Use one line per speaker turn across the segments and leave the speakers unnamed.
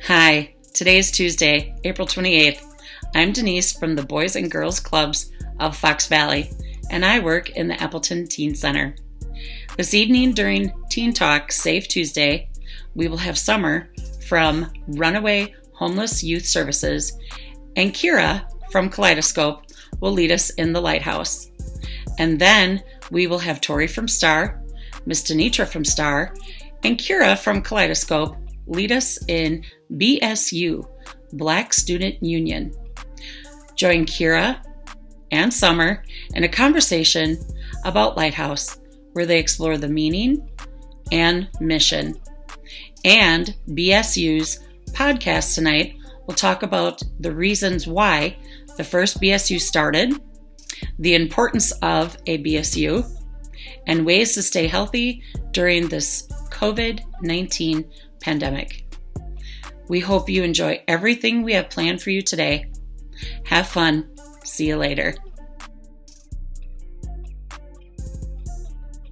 Hi, today is Tuesday, April 28th. I'm Denise from the Boys and Girls Clubs of Fox Valley, and I work in the Appleton Teen Center. This evening during Teen Talk Safe Tuesday, we will have Summer from Runaway Homeless Youth Services, and Keira from Kaleidoscope will lead us in the Lighthouse. And then we will have Tori from STAR, Miss Denitra from STAR, and Keira from Kaleidoscope lead us in BSU, Black Student Union. Join Keira and Summer in a conversation about Lighthouse, where they explore the meaning and mission. And BSU's podcast tonight will talk about the reasons why the first BSU started, the importance of a BSU, and ways to stay healthy during this COVID-19 pandemic. We hope you enjoy everything we have planned for you today. Have fun. See you later.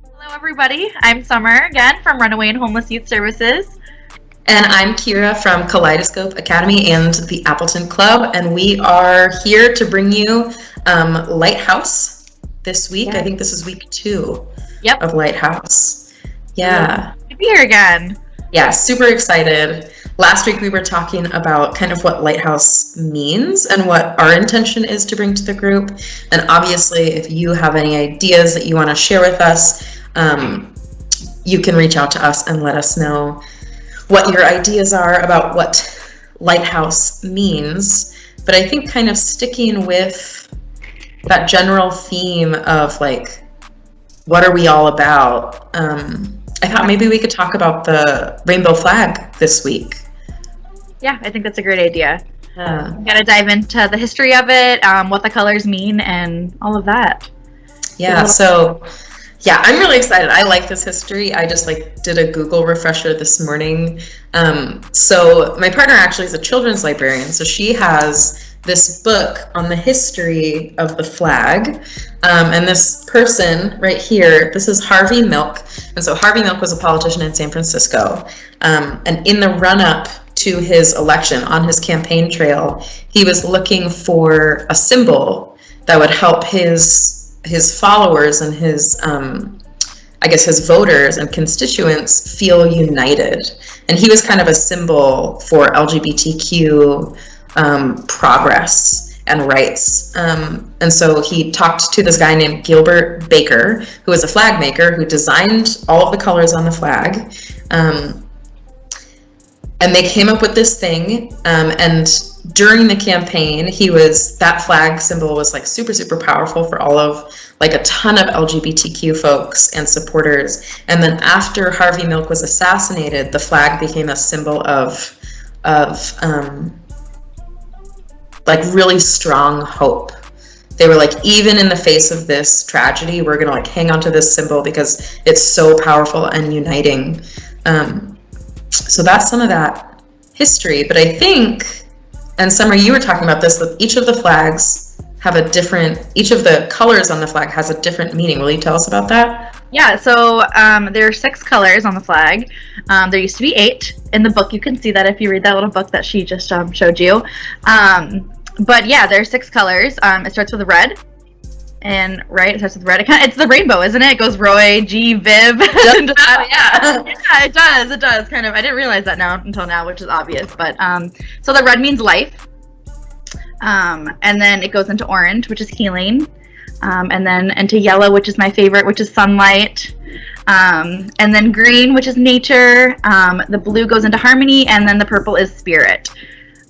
Hello, everybody. I'm Summer again from Runaway and Homeless Youth Services.
And I'm Keira from Kaleidoscope Academy and the Appleton Club, and we are here to bring you Lighthouse this week. Yeah. I think this is week 2 of Lighthouse. Yeah.
Good to be here again.
Yeah, super excited. Last week we were talking about kind of what Lighthouse means and what our intention is to bring to the group. And obviously, if you have any ideas that you want to share with us, you can reach out to us and let us know what your ideas are about what Lighthouse means. But I think kind of sticking with that general theme of like, what are we all about? I thought maybe we could talk about the rainbow flag this week.
Yeah, I think that's a great idea. We got to dive into the history of it, what the colors mean, and all of that.
Yeah, so yeah, I'm really excited. I like this history. I just did a Google refresher this morning. So my partner actually is a children's librarian, so she has this book on the history of the flag. And this person right here, this is Harvey Milk. And so Harvey Milk was a politician in San Francisco. And in the run-up to his election, on his campaign trail, he was looking for a symbol that would help his followers and his his voters and constituents feel united. And he was kind of a symbol for LGBTQ progress and rights. And so he talked to this guy named Gilbert Baker, who was a flag maker who designed all of the colors on the flag. And they came up with this thing. And during the campaign, that flag symbol was super, super powerful for all of a ton of LGBTQ folks and supporters. And then after Harvey Milk was assassinated, the flag became a symbol of really strong hope. They were even in the face of this tragedy, we're gonna hang on to this symbol because it's so powerful and uniting. So that's some of that history. But I think, and Summer, you were talking about this, that each of the colors on the flag has a different meaning. Will you tell us about that?
Yeah, so there are 6 colors on the flag. There used to be 8. In the book, you can see that if you read that little book that she just showed you. But yeah, there are 6 colors. It starts with red. And it starts with red. It's the rainbow, isn't it? It goes Roy, G, Viv. Yeah, it does. Kind of. I didn't realize that until now, which is obvious. But so the red means life. And then it goes into orange, which is healing. And then into yellow, which is my favorite, which is sunlight. And then green, which is nature. The blue goes into harmony, and then the purple is spirit.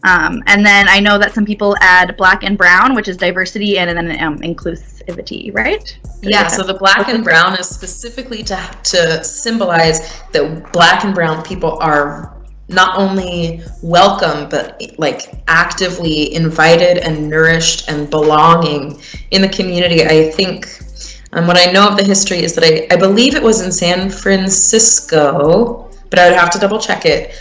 And then I know that some people add black and brown, which is diversity, and then inclusivity, right?
Yeah, so the black and brown is specifically to symbolize that black and brown people are not only welcome, but actively invited and nourished and belonging in the community. I think what I know of the history is that I believe it was in San Francisco, but I would have to double check it.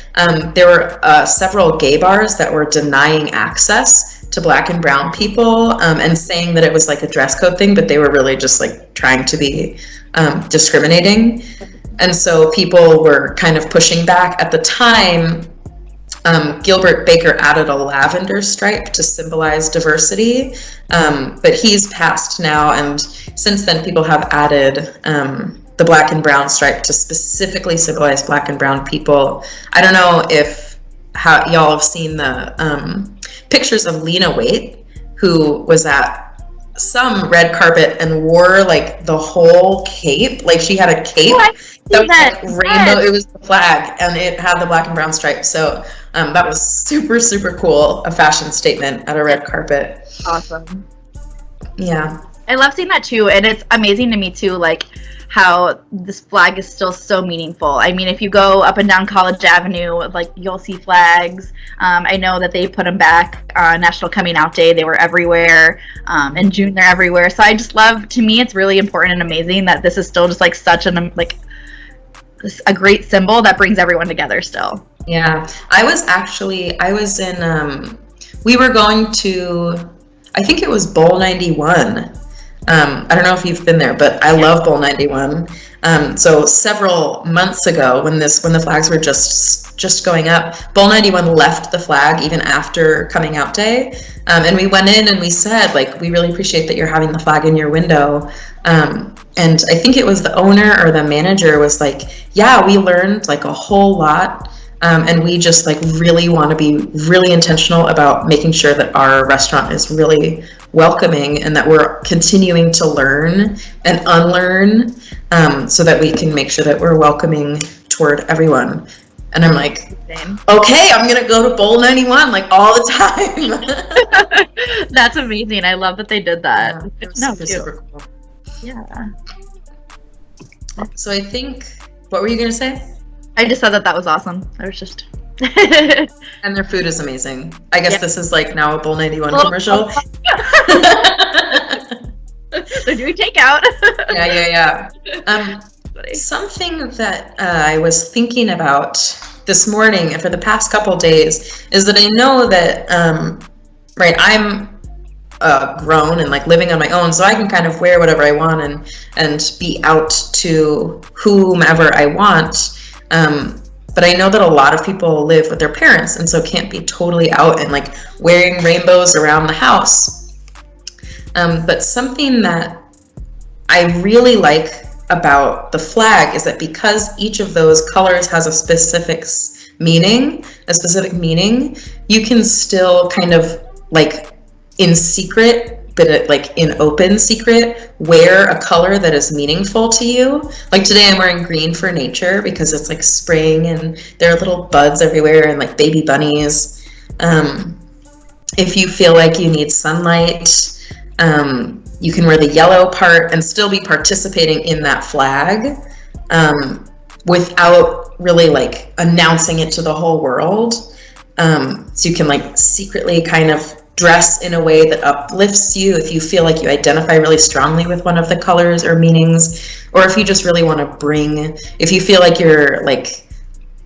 There were several gay bars that were denying access to black and brown people and saying that it was a dress code thing, but they were really just trying to be discriminating. And so people were kind of pushing back. At the time, Gilbert Baker added a lavender stripe to symbolize diversity, but he's passed now, and since then people have added the black and brown stripe to specifically symbolize black and brown people. I don't know if y'all have seen the pictures of Lena Waithe, who was at some red carpet and wore like the whole cape. Like she had a cape that was like rainbow. It was the flag, and it had the black and brown stripes. So that was super, super cool. A fashion statement at a red carpet.
Awesome.
Yeah.
I love seeing that too, and it's amazing to me too, like how this flag is still so meaningful. I mean, if you go up and down College Avenue, like you'll see flags. I know that they put them back on National Coming Out Day. They were everywhere. In June, they're everywhere. So I just love, to me, it's really important and amazing that this is still just like such an a great symbol that brings everyone together still.
Yeah, I was in, we were going to, I think it was Bowl 91. I don't know if you've been there, but I love Bowl 91. So several months ago, when the flags were just going up, Bowl 91 left the flag even after Coming Out Day, and we went in and we said, like, we really appreciate that you're having the flag in your window. And I think it was the owner or the manager was like, yeah, we learned like a whole lot. And we just like really want to be really intentional about making sure that our restaurant is really welcoming and that we're continuing to learn and unlearn, so that we can make sure that we're welcoming toward everyone. And I'm like, okay, I'm going to go to Bowl 91 like all the time.
That's amazing. I love that they did that.
Yeah, it was super cool.
Yeah.
So I think, what were you going to say?
I just said that was awesome. I was just...
And their food is amazing. I guess this is like now a Bowl 91 commercial.
They're doing takeout.
Yeah. Something that I was thinking about this morning and for the past couple days is that I know that, I'm grown and like living on my own, so I can kind of wear whatever I want and be out to whomever I want. But I know that a lot of people live with their parents and so can't be totally out and like wearing rainbows around the house. But something that I really like about the flag is that because each of those colors has a specific meaning, you can still kind of like in secret, but like in open secret, wear a color that is meaningful to you. Like today I'm wearing green for nature because it's like spring and there are little buds everywhere and like baby bunnies. If you feel like you need sunlight, you can wear the yellow part and still be participating in that flag, without really like announcing it to the whole world. So you can like secretly kind of dress in a way that uplifts you if you feel like you identify really strongly with one of the colors or meanings, or if you just really want to if you feel like you're like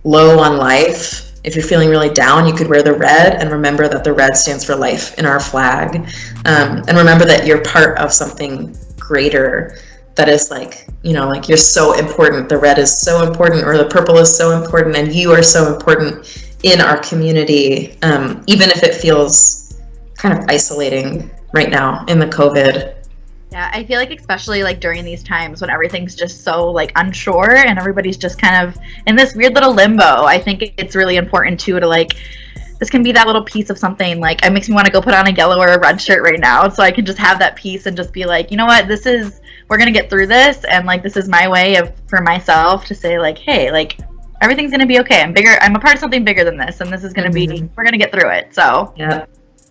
low on life, if you're feeling really down, you could wear the red and remember that the red stands for life in our flag, and remember that you're part of something greater that is like, like you're so important. The red is so important, or the purple is so important, and you are so important in our community, even if it feels kind of isolating right now in the COVID.
Yeah, I feel like especially like during these times when everything's just so like unsure and everybody's just kind of in this weird little limbo, I think it's really important too to like, this can be that little piece of something. Like it makes me want to go put on a yellow or a red shirt right now so I can just have that piece and just be like, you know what, we're gonna get through this, and like this is my way for myself to say like, hey, like everything's gonna be okay. I'm a part of something bigger than this, and this is gonna be, we're gonna get through it. So
yeah.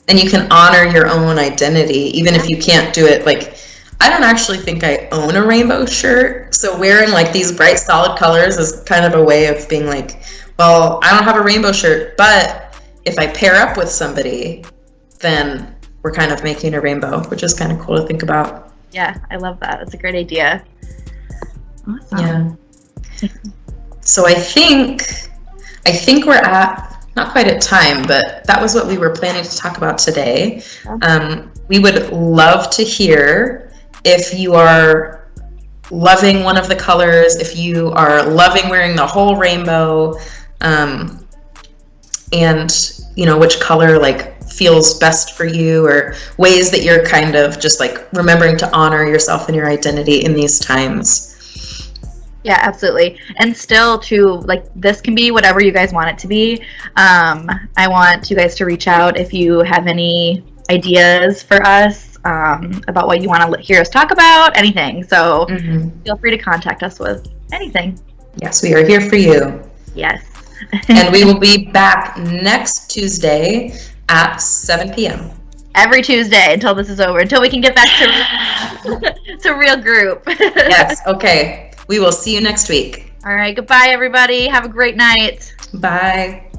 And you can honor your own identity, even if you can't do it. Like, I don't actually think I own a rainbow shirt. So wearing like these bright, solid colors is kind of a way of being like, well, I don't have a rainbow shirt, but if I pair up with somebody, then we're kind of making a rainbow, which is kind of cool to think about.
Yeah, I love that. It's a great idea.
Awesome. Yeah. So I think we're at, not quite at time, but that was what we were planning to talk about today. We would love to hear if you are loving one of the colors, if you are loving wearing the whole rainbow. and which color like feels best for you, or ways that you're kind of just like remembering to honor yourself and your identity in these times.
Yeah, absolutely. And still, too, like, this can be whatever you guys want it to be. I want you guys to reach out if you have any ideas for us about what you want to hear us talk about, anything. So feel free to contact us with anything.
Yes, we are here for you.
Yes.
And we will be back next Tuesday at 7 p.m.
Every Tuesday until this is over, until we can get back to real group.
Yes, okay. We will see you next week.
All right, goodbye, everybody. Have a great night.
Bye.